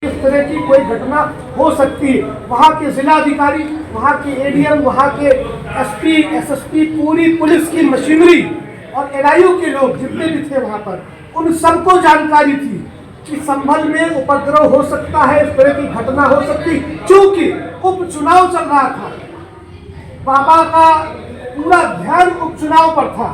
इस तरह की कोई घटना हो सकती है। वहाँ के जिलाधिकारी, वहाँ के एडीएम, वहाँ के एसपी, एसएसपी, पूरी पुलिस की मशीनरी और एलआईयू के लोग जितने भी थे वहाँ पर, उन सबको जानकारी थी कि संभल में उपद्रव हो सकता है, इस तरह की घटना हो सकती। चूंकि उपचुनाव चल रहा था, बाबा का पूरा ध्यान उपचुनाव पर था,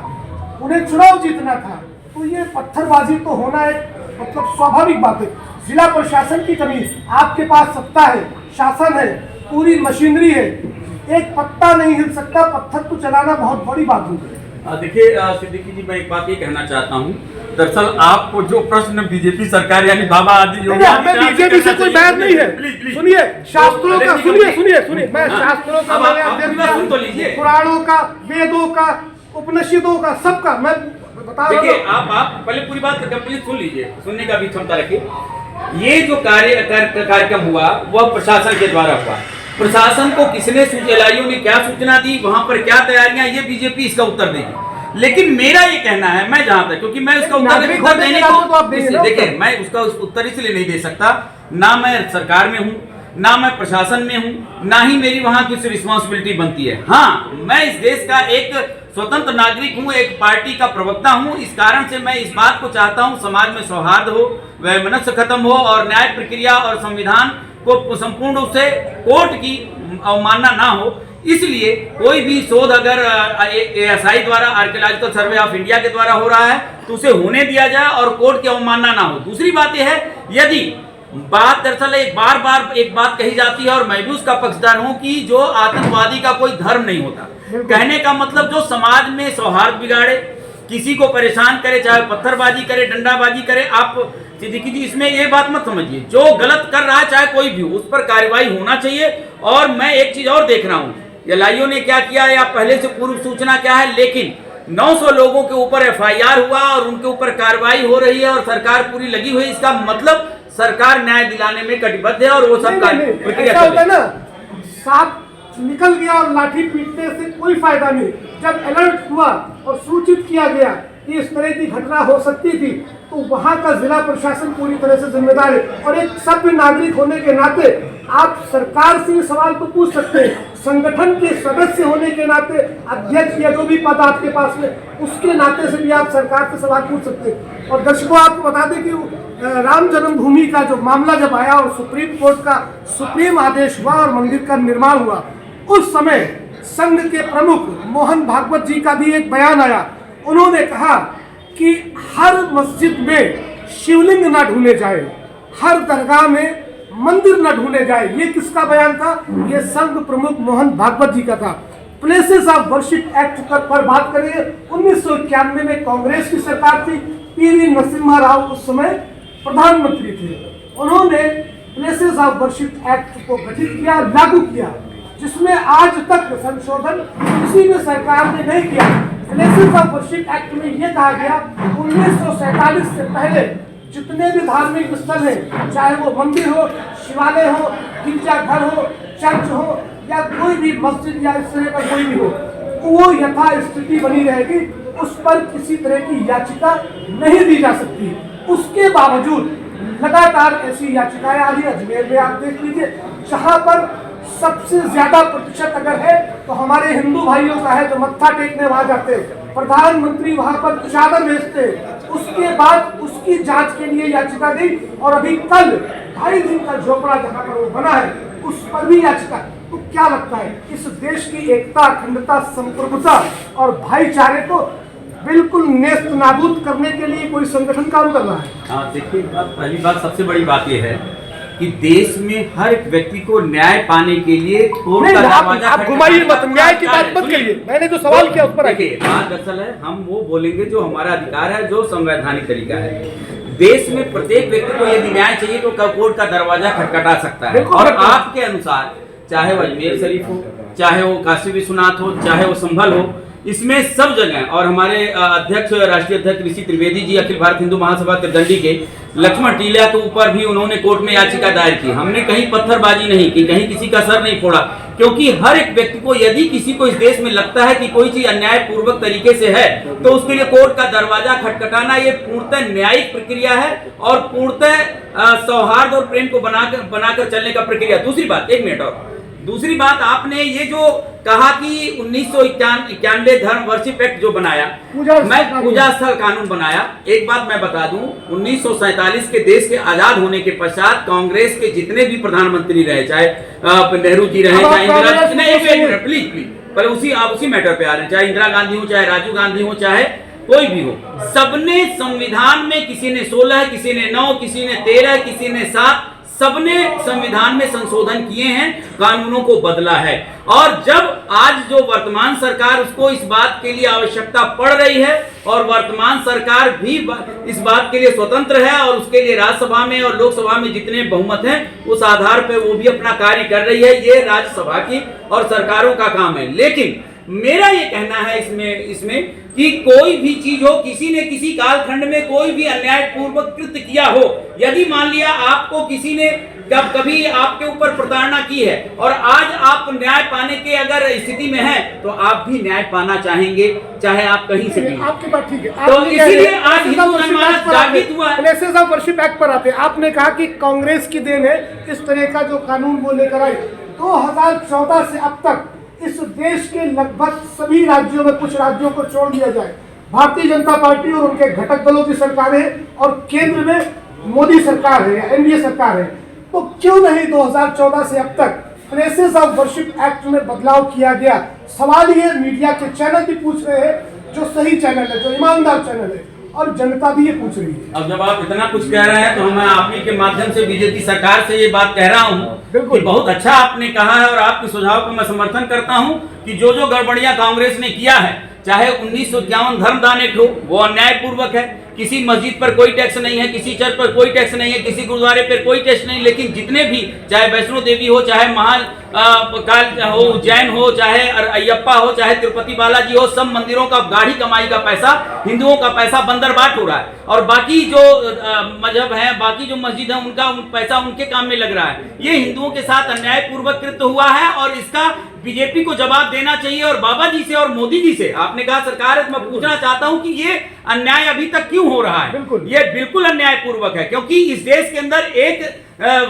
उन्हें चुनाव जीतना था, तो ये पत्थरबाजी तो होना एक मतलब स्वाभाविक बात है। जिला प्रशासन की कमी, आपके पास सत्ता है, शासन है, पूरी मशीनरी है, एक पत्ता नहीं हिल सकता, पत्थर तो चलाना बहुत बड़ी बात होगी। देखिए सिद्दीकी जी, मैं एक बात ये कहना चाहता हूँ, दरअसल आपको जो प्रश्न बीजेपी सरकार यानी बाबा आदि योगी बीजेपी से कोई बैर नहीं है। सुनिए शास्त्रों का, सुनिए मैं शास्त्रों का, मैंने तो लीजिए, पुराणों का, वेदों का, उपनिषदों का, सबका मैं बता रहा हूँ। देखिए आप पहले पूरी बात कंप्लीट सुन लीजिए, सुनने का भी क्षमता रखिए। ये जो कार्यक्रम हुआ वह प्रशासन के द्वारा हुआ। प्रशासन को किसने एलआईयू ने क्या सूचना दी, वहां पर क्या तैयारियां, ये बीजेपी इसका उत्तर देगी। लेकिन मेरा ये कहना है, मैं जहां तक, क्योंकि मैं उसका उत्तर देने को, देखिए मैं उसका उत्तर इसलिए नहीं दे सकता, ना मैं सरकार में हूं, ना मैं प्रशासन में हूं, ना ही मेरी वहां कुछ रिस्पॉन्सिबिलिटी बनती है। हाँ, मैं इस देश का एक स्वतंत्र नागरिक हूं, एक पार्टी का प्रवक्ता हूं। इस कारण से मैं इस बात को चाहता हूं, समाज में सौहार्द हो, वैमनस्य खत्म हो और न्याय प्रक्रिया और संविधान को संपूर्ण रूप से कोर्ट की अवमानना ना हो। इसलिए कोई भी शोध अगर एएसआई द्वारा, आर्कियोलॉजिकल सर्वे ऑफ इंडिया के द्वारा हो रहा है, तो उसे होने दिया जाए और कोर्ट की अवमानना ना हो। दूसरी बात यह है, यदि बात दरअसल एक बार एक बात कही जाती है और मैं भी उसका पक्षधर हूं कि जो आतंकवादी का कोई धर्म नहीं होता। कहने का मतलब जो समाज में सौहार्द बिगाड़े, किसी को परेशान करे, चाहे पत्थरबाजी करे, डंडाबाजी करे, आप सिद्दीकी जी इसमें ये बात मत समझिए। जो गलत कर रहा है चाहे कोई भी, उस पर कार्रवाई होना चाहिए। और मैं एक चीज और देख रहा हूँ, एलआईयू ने क्या किया है या पहले से पूर्व सूचना क्या है, लेकिन 900 लोगों के ऊपर एफआईआर हुआ और उनके ऊपर कार्रवाई हो रही है और सरकार पूरी लगी हुई है। इसका मतलब सरकार न्याय दिलाने में कटिबद्ध है और वो सब प्रक्रिया होता है ना, सांप निकल गया और लाठी पीटने से कोई फायदा नहीं। जब अलर्ट हुआ और सूचित किया गया कि इस तरह की घटना हो सकती थी, तो वहां का जिला प्रशासन पूरी तरह से जिम्मेदार है। और एक सभ्य नागरिक होने के नाते आप सरकार से सवाल तो पूछ सकते हैं, संगठन के सदस्य होने के नाते, अध्यक्ष या जो भी पद आपके पास में, उसके नाते से भी आप सरकार से सवाल पूछ सकते हैं। और दर्शकों आपको बता दें कि राम जन्मभूमि का जो मामला जब आया और सुप्रीम कोर्ट का सुप्रीम आदेश हुआ और मंदिर का निर्माण हुआ, उस समय संघ के प्रमुख मोहन भागवत जी का भी एक बयान आया। उन्होंने कहा कि हर मस्जिद में शिवलिंग न ढूंढे जाए, हर दरगाह में मंदिर न ढूंढे जाए। ये किसका बयान था? ये संघ प्रमुख मोहन भागवत जी का था। प्लेसेस ऑफ वर्शिप एक्ट पर बात करेंगे, 1991 में कांग्रेस की सरकार थी, पीवी नरसिम्हा राव उस समय प्रधानमंत्री थे। उन्होंने प्लेसेस ऑफ वर्शिप एक्ट को गठित किया, लागू किया, जिसमें आज तक संशोधन किसी भी सरकार ने नहीं किया। प्लेसेस ऑफ वर्शिप एक्ट में यह कहा गया 1947 से पहले जितने भी धार्मिक स्थल हैं, चाहे वो मंदिर हो, शिवालय हो, गिरजाघर हो, चर्च हो या कोई भी मस्जिद या इस तरह का कोई भी हो, वो यथास्थिति बनी रहेगी, उस पर किसी तरह की याचिका नहीं दी जा सकती। उसके बावजूद लगातार ऐसी याचिकाएं आ रही है। अजमेर में आप देख लीजिए, जहां पर सबसे ज्यादा प्रतिशत अगर है तो हमारे हिंदू भाइयों का है जो मत्था टेकने वहां जाते हैं, प्रधानमंत्री वहां पर चादर भेजते हैं, उसके बाद उसकी जांच के लिए याचिका दी और अभी कल 2.5 दिन का झोपड़ा जहां पर वो बना है उस पर भी याचिका। तो क्या लगता है, इस देश की एकता, अखंडता, संप्रभुता और भाईचारे को बिल्कुल नेस्त नाबूद करने के लिए कोई संगठन काम कर रहा है? हाँ देखिए, पहली बात, सबसे बड़ी बात यह है कि देश में हर एक व्यक्ति को न्याय पाने के लिए कोर्ट का दरवाजा, आप घुमाइए मत, न्याय की बात मत करिए, मैंने जो सवाल किया उस पर देखिए। बात दरअसल है, हम वो बोलेंगे जो हमारा अधिकार है, जो संवैधानिक तरीका है। देश में प्रत्येक व्यक्ति को यदि न्याय चाहिए तो कोर्ट का दरवाजा खटखटा सकता है। और आपके अनुसार, चाहे वो अजमेर शरीफ हो, चाहे वो काशी विश्वनाथ हो, चाहे वो संभल हो, इसमें सब जगह, और हमारे अध्यक्ष, राष्ट्रीय अध्यक्ष ऋषि त्रिवेदी जी, अखिल भारत हिंदू महासभा त्रिदंडी के लक्ष्मण टीलिया के ऊपर भी उन्होंने कोर्ट में याचिका दायर की। हमने कहीं पत्थरबाजी नहीं की, कहीं किसी का सर नहीं फोड़ा, क्योंकि हर एक व्यक्ति को, यदि किसी को इस देश में लगता है कि कोई चीज अन्यायपूर्वक तरीके से है, तो उसके लिए कोर्ट का दरवाजा खटखटाना ये पूर्णतः न्यायिक प्रक्रिया है और पूर्णतः सौहार्द और प्रेम को बनाकर चलने का प्रक्रिया। दूसरी बात, एक मिनट और, दूसरी बात, आपने ये जो कहा कि 1991 धर्म वर्शिप एक्ट जो बनाया, मैं पूजा स्थल कानून बनाया, एक बात मैं बता दूं, 1947 के देश के आजाद होने के पश्चात कांग्रेस के जितने भी प्रधानमंत्री रहे, चाहे नेहरू जी रहे, चाहे इंदिरा, प्लीज पर उसी मैटर पे आ रहे हैं, चाहे इंदिरा गांधी हो, चाहे राजीव गांधी हो, चाहे कोई भी हो, सबने संविधान में, किसी ने 16, किसी ने 9, किसी ने 13, किसी ने 7, सबने संविधान में संशोधन किए हैं, कानूनों को बदला है। और जब आज जो वर्तमान सरकार, उसको इस बात के लिए आवश्यकता पड़ रही है और वर्तमान सरकार भी इस बात के लिए स्वतंत्र है और उसके लिए राज्यसभा में और लोकसभा में जितने बहुमत हैं, उस आधार पर वो भी अपना कार्य कर रही है, ये राज्यसभा की और सरकारों का काम है। लेकिन मेरा ये कहना है इसमें कि कोई भी चीज हो, किसी ने किसी कालखंड में कोई भी अन्यायपूर्वक कृत्य किया हो, यदि मान लिया आपको किसी ने कभी आपके ऊपर प्रताड़ना की है और आज आप न्याय पाने के अगर स्थिति में हैं, तो आप भी न्याय पाना चाहेंगे, चाहे आप कहीं से भी। आपकी बात ठीक है, तो इसीलिए आज हिंदू समाज जागृत हुआ है। प्लेसेस ऑफ वर्शिप एक्ट पर आते हैं, आपने कहा कि कांग्रेस की देन है इस तरह का जो कानून वो लेकर आई। 2014 से अब तक इस देश के लगभग सभी राज्यों में, कुछ राज्यों को छोड़ दिया जाए, भारतीय जनता पार्टी और उनके घटक दलों की सरकारें और केंद्र में मोदी सरकार है या एनडीए सरकार है, तो क्यों नहीं 2014 से अब तक प्लेसेस ऑफ वर्शिप एक्ट में बदलाव किया गया? सवाल ये मीडिया के चैनल भी पूछ रहे हैं, जो सही चैनल है, जो ईमानदार चैनल है, और जनता भी ये पूछ रही है। अब जब आप इतना कुछ कह रहे हैं तो मैं आप ही के माध्यम से बीजेपी सरकार से ये बात कह रहा हूँ कि बहुत अच्छा आपने कहा है और आपके सुझाव को मैं समर्थन करता हूँ कि जो जो गड़बड़ियां कांग्रेस ने किया है, चाहे 1951 धर्मदान एक्ट हो, वो अन्यायपूर्वक है, किसी मस्जिद पर कोई टैक्स नहीं है, किसी चर्च पर कोई टैक्स नहीं है, किसी गुरुद्वारे पर कोई टैक्स नहीं, लेकिन जितने भी, चाहे वैष्णो देवी हो, चाहे महाकाल हो, उज्जैन हो, चाहे अयप्पा हो, चाहे तिरुपति बालाजी हो, सब मंदिरों का गाढ़ी कमाई का पैसा, हिंदुओं का पैसा बंदरबाट हो रहा है और बाकी जो मजहब है, बाकी जो मस्जिद है, उनका पैसा उनके काम में लग रहा है। ये हिंदुओं के साथ अन्यायपूर्वक कृत्य हुआ है और इसका बीजेपी को जवाब देना चाहिए। और बाबा जी से और मोदी जी से, आपने कहा सरकार है, तो मैं पूछना चाहता हूं कि ये अन्याय अभी तक क्यों हो रहा है? ये बिल्कुल अन्यायपूर्वक है, क्योंकि इस देश के अंदर एक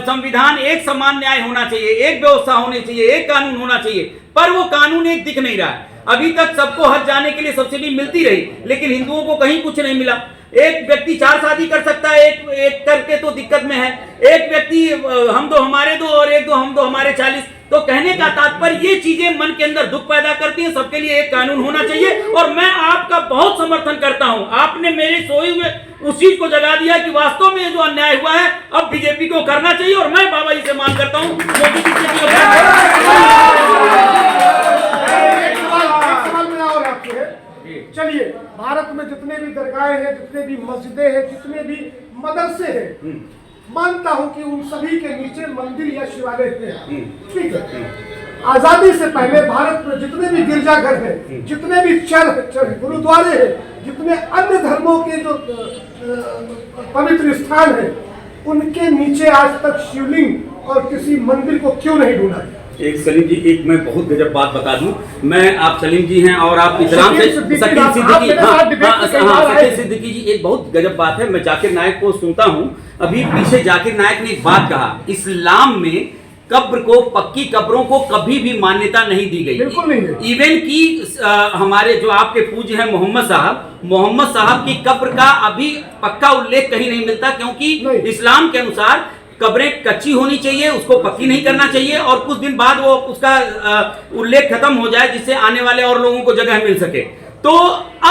संविधान, एक समान न्याय होना चाहिए, एक व्यवस्था होनी चाहिए, एक कानून होना चाहिए, पर वो कानून एक दिख नहीं रहा है। अभी तक सबको हज जाने के लिए सब्सिडी मिलती रही, लेकिन हिंदुओं को कहीं कुछ नहीं मिला। एक व्यक्ति 4 शादी कर सकता है, एक करके तो दिक्कत में है, एक व्यक्ति हम दो हमारे दो और एक दो हम दो हमारे 40। तो कहने का तात्पर्य ये चीजें मन के अंदर दुख पैदा करती हैं। सबके लिए एक कानून होना चाहिए और मैं आपका बहुत समर्थन करता हूं। आपने मेरे सोए हुए उस चीज को जगा दिया कि वास्तव में जो अन्याय हुआ है अब बीजेपी को करना चाहिए और मैं बाबा जी से मांग करता हूं, मोदी जी से चलिए, भारत में जितने भी दरगाहें हैं, जितने भी मस्जिदें हैं, जितने भी मदरसे हैं, मानता हूं कि उन सभी के नीचे मंदिर या शिवालय हैं, ठीक है। आजादी से पहले भारत में जितने भी गिरजाघर हैं, जितने भी चर्च, गुरुद्वारे हैं, जितने अन्य धर्मों के जो पवित्र स्थान हैं, उनके नीचे आज तक शिवलिंग और किसी मंदिर को क्यों नहीं ढूंढा गया? एक सलीम जी, एक मैं बहुत गजब बात बता दूं, मैं, आप सलीम जी हैं और आप इतराम से शकील सिद्दीकी जी, एक बहुत गजब बात है। मैं जाकिर नायक को सुनता हूं, अभी पीछे जाकिर नायक ने एक बात कहा, इस्लाम में कब्र को, पक्की कब्रों को कभी भी मान्यता नहीं दी गई, बिल्कुल नहीं है। इवन की हमारे जो आपके पूज्य हैं मोहम्मद साहब की कब्र का अभी पक्का उल्लेख कहीं नहीं मिलता, क्योंकि इस्लाम के अनुसार कब्रें कच्ची होनी चाहिए, उसको पक्की नहीं करना चाहिए और कुछ दिन बाद वो उसका उल्लेख खत्म हो जाए, जिससे आने वाले और लोगों को जगह मिल सके। तो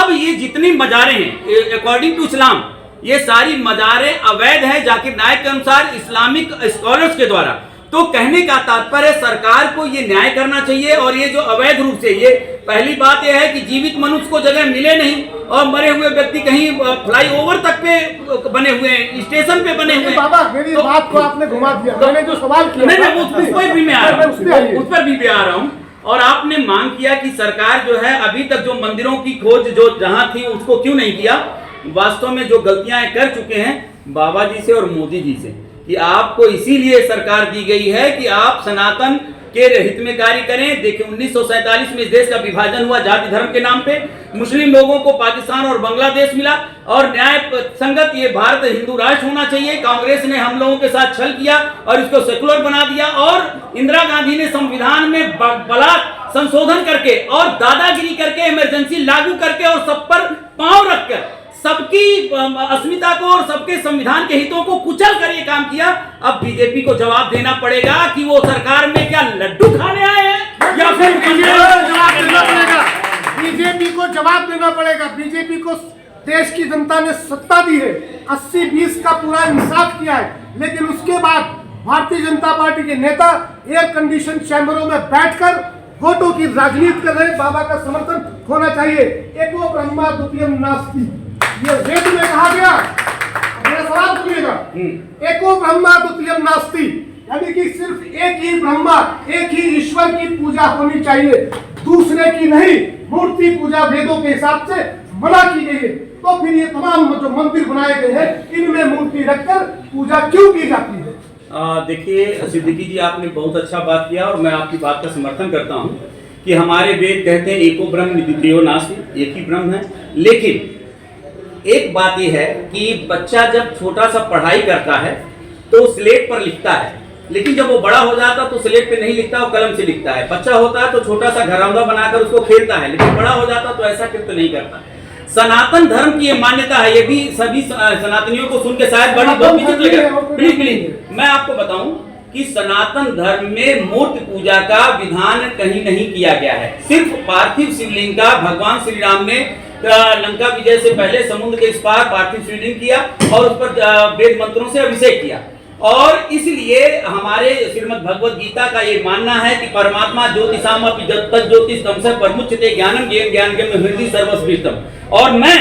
अब ये जितनी मजारें हैं, अकॉर्डिंग टू इस्लाम, ये सारी मजारें अवैध हैं जाकिर नायक के अनुसार, इस्लामिक स्कॉलर्स के द्वारा। तो कहने का तात्पर्य सरकार को ये न्याय करना चाहिए और ये जो अवैध रूप से, ये पहली बात यह है कि जीवित मनुष्य को जगह मिले नहीं और मरे हुए व्यक्ति कहीं फ्लाईओवर तक पे बने हुए हैं, स्टेशन पे बने हुए हैं। बाबा, मेरी बात को आपने घुमा दिया। मैंने जो सवाल किया, उस पर भी मैं आ रहा हूँ और आपने मांग किया कि सरकार जो है अभी तक जो मंदिरों की खोज जो जहां थी उसको क्यों नहीं किया। वास्तव में जो गलतियां कर चुके हैं बाबा जी से और मोदी जी से, कि आपको इसीलिए सरकार दी गई है कि आप सनातन के हित में कार्य करें। देखिए 1947 में इस देश का विभाजन हुआ जाति धर्म के नाम पे, मुस्लिम लोगों को पाकिस्तान और बांग्लादेश मिला और न्याय संगत ये भारत हिंदू राष्ट्र होना चाहिए। कांग्रेस ने हम लोगों के साथ छल किया और इसको सेकुलर बना दिया और इंदिरा गांधी ने संविधान में बलात् संशोधन करके और दादागिरी करके इमरजेंसी लागू करके और सब पर पांव रखकर सबकी अस्मिता को और सबके संविधान के हितों को कुचल कर ये काम किया। अब बीजेपी को जवाब देना पड़ेगा कि वो सरकार में क्या लड्डू खाने आए हैं या फिर बीजेपी को जवाब देना पड़ेगा। बीजेपी को देश की जनता ने सत्ता दी है, 80-20 का पूरा इंसाफ किया है, लेकिन उसके बाद भारतीय जनता पार्टी के नेता एयर कंडीशन चैम्बरों में बैठकर वोटों की राजनीति कर रहे। बाबा का समर्थन होना चाहिए। एको ब्रह्मा द्वितीयम नास्ति, ये वेद में कहा गया। मेरा सवाल सुनिएगा, एको ब्रह्मा द्वितीयम नास्ति, यानी कि सिर्फ एक ही ब्रह्मा, एक ही ईश्वर की पूजा होनी चाहिए, दूसरे की नहीं। मूर्ति पूजा वेदों के हिसाब से मना की गई है, तो फिर ये तमाम जो मंदिर बनाए गए हैं इनमें मूर्ति रखकर पूजा क्यों की जाती है? देखिए सिद्दीकी जी, आपने बहुत अच्छा बात किया और मैं आपकी बात का समर्थन करता हूं कि हमारे वेद कहते हैं एको ब्रह्म द्वितीयो नास्ति, एक ही ब्रह्म है। लेकिन एक बात यह है कि बच्चा जब छोटा सा पढ़ाई करता है तो स्लेट पर लिखता है, लेकिन जब वो बड़ा हो जाता तो स्लेट पे नहीं लिखता, वो कलम से लिखता है। बच्चा होता है तो छोटा सा घरौंदा बनाकर उसको खेलता है, लेकिन बड़ा हो जाता तो ऐसा कृत्य नहीं करता। सनातन धर्म की ये मान्यता है, ये भी सभी सनातनियों को सुन के शायद बड़ी बहुत विचित्र लगेगा। प्लीज मैं आपको बताऊं कि सनातन धर्म में मूर्ति पूजा का विधान कहीं नहीं किया गया है। सिर्फ पार्थिव शिवलिंग का भगवान श्री राम ने लंका विजय से पहले समुद्र के इस पार पार्थिव शिवलिंग किया और उस पर वेद मंत्रों से अभिषेक किया। और इसलिए हमारे श्रीमद् भगवद गीता का ये मानना है कि परमात्मा ज्योतिषामपि तज्ज्योतिष तमसः परमुच्यते ज्ञानम ज्ञानगम्य हृदि सर्वश्रेष्ठम। और मैं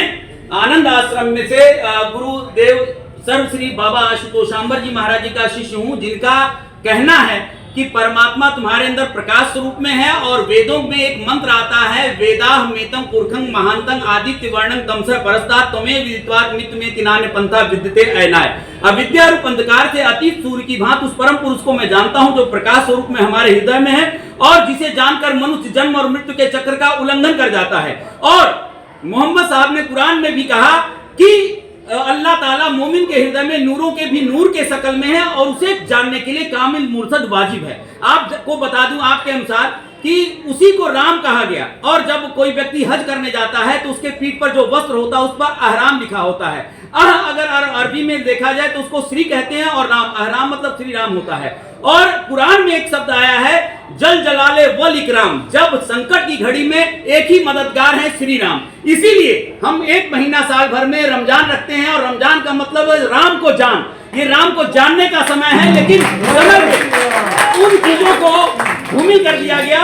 आनंद आश्रम में से गुरुदेव सर्वश्री बाबा आशुतोषांबर जी महाराज जी का शिष्य हूँ, जिनका कहना है कि परमात्मा तुम्हारे अंदर प्रकाश स्वरूप में है। और वेदों में एक मंत्र आता है, वेदाहमेतं पुरखं महांतं आदित्य वर्णं तमसः परस्तात् त्वमेव विदित्वात् मित्यमेति नान्य पंथा विद्यते अयनाय। अविद्या रूप अंधकार से अतीत सूर्य की भांति उस परम पुरुष को मैं जानता हूं जो प्रकाश स्वरूप में हमारे हृदय में है और जिसे जानकर मनुष्य जन्म और मृत्यु के चक्र का उल्लंघन कर जाता है। और मोहम्मद साहब ने कुरान में भी कहा कि अल्लाह ताला मोमिन के हृदय में नूरों के भी नूर के शकल में है और उसे जानने के लिए कामिल मुर्शद वाजिब है। आपको बता दूं आपके अनुसार कि उसी को राम कहा गया। और जब कोई व्यक्ति हज करने जाता है तो उसके पीठ पर जो वस्त्र होता है उस पर अहराम लिखा होता है। अगर अरबी में देखा जाए तो उसको श्री कहते हैं और राम, अहराम मतलब श्री राम होता है। और कुरान में एक शब्द आया है जल जलाले वल इकराम, जब संकट की घड़ी में एक ही मददगार है श्री राम। इसीलिए हम एक महीना साल भर में रमजान रखते हैं और रमजान का मतलब है राम को जान। ये राम को जानने का समय है, लेकिन उन चीजों को भूमि कर दिया गया।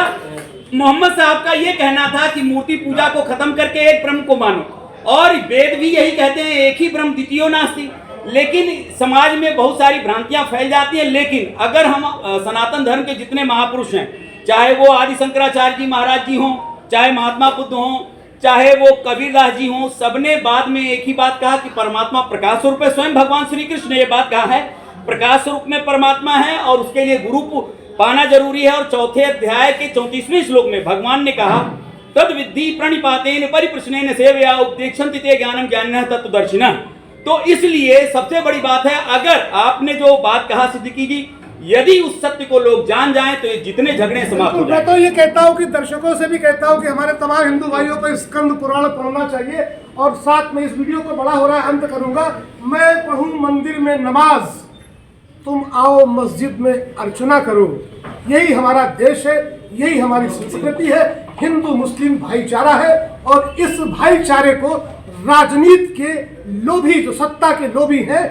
मोहम्मद साहब का ये कहना था कि मूर्ति पूजा को खत्म करके एक ब्रह्म को मानो, और वेद भी यही कहते हैं एक ही ब्रह्म द्वितीयो नास्ति। लेकिन समाज में बहुत सारी भ्रांतियां फैल जाती हैं। लेकिन अगर हम सनातन धर्म के जितने महापुरुष हैं, चाहे वो आदि शंकराचार्य जी महाराज जी हों, चाहे महात्मा बुद्ध हों, चाहे वो कबीरदास जी हों, सबने बाद में एक ही बात कहा कि परमात्मा प्रकाश स्वरूप है। स्वयं भगवान श्री कृष्ण ने ये बात कहा है, प्रकाश स्वरूप में परमात्मा है और उसके लिए गुरु पाना जरूरी है। और चौथे अध्याय के 34वें श्लोक में भगवान ने कहा तद विद्धि प्रणिपातेन परिप्रश्नेन सेवया उपदेक्षन्ति ते ज्ञानम ज्ञानिनः तत्त्वदर्शिनः। तो इसलिए सबसे बड़ी बात है, अगर आपने जो बात कहा सिद्दीकी जी, यदि उस सत्य को लोग जान जाएं तो ये जितने झगड़े समाप्त हो जाएं। मैं तो ये कहता हूँ कि दर्शकों से भी कहता हूँ कि हमारे तमाम हिंदू भाइयों को स्कंद पुराण पढ़ना चाहिए। और साथ में इस वीडियो को बड़ा हो रहा है, अंत करूंगा। मैं पढ़ूं मंदिर में नमाज, तुम आओ मस्जिद में अर्चना करो। यही हमारा देश है, यही हमारी संस्कृति है, हिंदू मुस्लिम भाईचारा है। और इस भाईचारे को राजनीति के लोभी, जो सत्ता के लोभी हैं,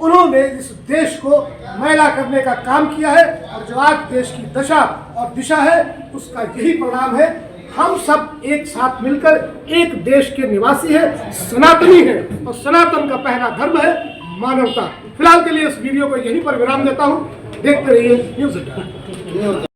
उन्होंने इस देश को मैला करने का काम किया है। और जो आज देश की दशा और दिशा है उसका यही परिणाम है। हम सब एक साथ मिलकर एक देश के निवासी हैं, सनातनी हैं, और सनातन का पहला धर्म है मानवता। फिलहाल के लिए इस वीडियो को यहीं पर विराम देता हूं। देखते रहिए न्यूज़।